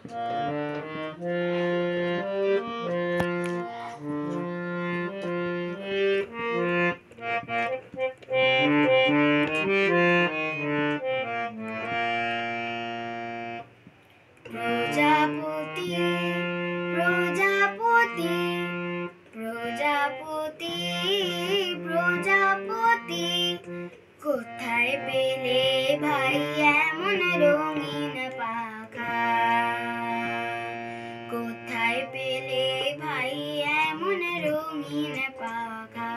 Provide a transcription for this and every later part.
প্রজাপতি প্রজাপতি প্রজাপতি প্রজাপতি কোথায় পেলে ভাই এমন রঙিন পাখা? কোথায় পেলে ভাই এমন রঙিন পাখা?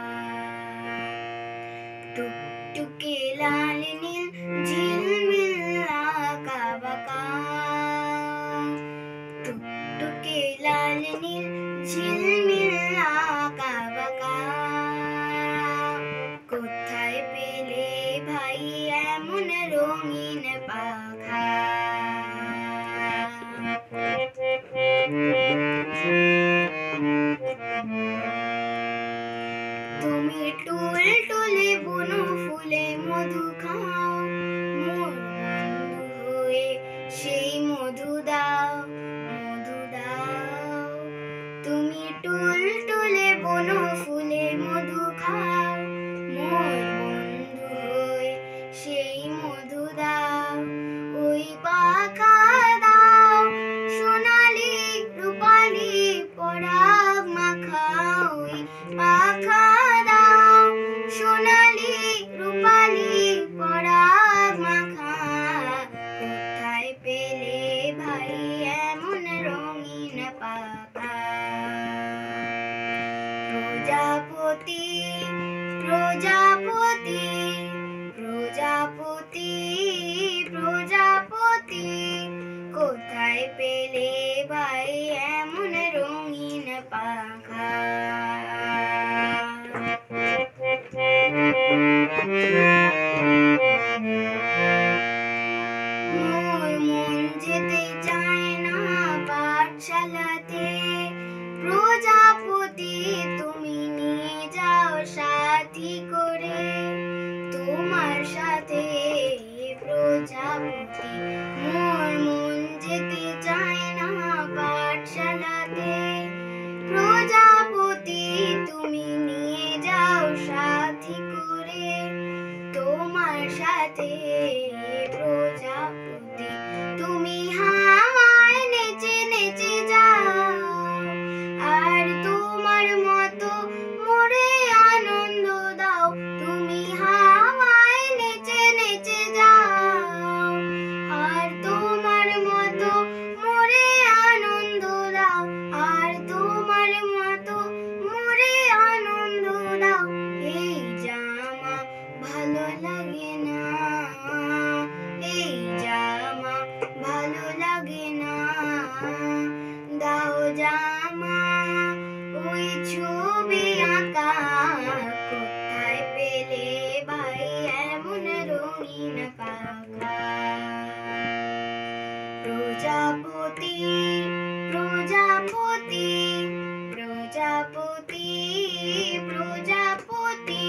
টুকটুকে লাল নীল ঝিলমিল আঁকা বাঁকা, টুকটুকে লাল নীল ঝিলমিল আঁকা বাঁকা, কোথায় পেলে ভাই এমন রঙিন পাখা? তুমি টুলটুলে বুনো ফুলে মধু খাও, মোর বন্ধু হয়ে সেই মধু দাও, মধু দাও। তুমি টুলটুলে বুনো ফুলে মধু খাও, মোর বন্ধু হয়ে সেই মধু দাও। ওই পাখা দাও সোনালি রূপালি পরাগ মাখা, ওই পাখা দাও সোনালি রূপালি পরাগ মাখা, কোথায় পেলে ভাই এমন রঙিন পাখা? প্রজাপতি প্রজাপতি প্রজাপতি প্রজাপতি কোথায় পেলে ভাই এমন রঙিন পাখা? মোর মন যেতে চায় না পাঠশালাতে, প্রজাপতি তুমি নিয়ে যাও সাথী করে, তোমার সাথে প্রজাপতি। মোর মন যেতে চায় না পাঠশালাতে, প্রজাপতি তুমি নিয়ে যাও সাথী করে, তোমার সাথে প্রজাপতি। তুমি হাওয়ায় নেচে নেচে যাও, আর তোমার মতো মোরে আনন্দ দাও। তুমি হাওয়ায় নেচে নেচে যাও, আর তোমার মতো মোরে আনন্দ দাও, আর তোমার মতো মোরে আনন্দ দাও। এই জামা ভালো লাগে না, এই জামা ভালো লাগে না, দাও জামা ওই ছবি আঁকা, কোথায় পেলে ভাই এমন রঙিন পাখা? প্রজাপতি প্রজাপতি প্রজাপতি প্রজাপতি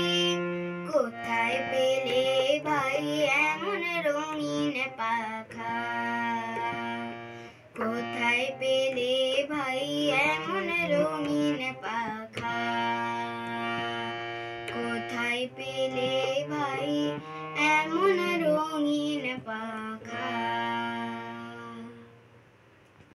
কোথায় পেলে ভাই এমন রঙিন পাখা? কোথায় পেলে ভাই এমন রঙিন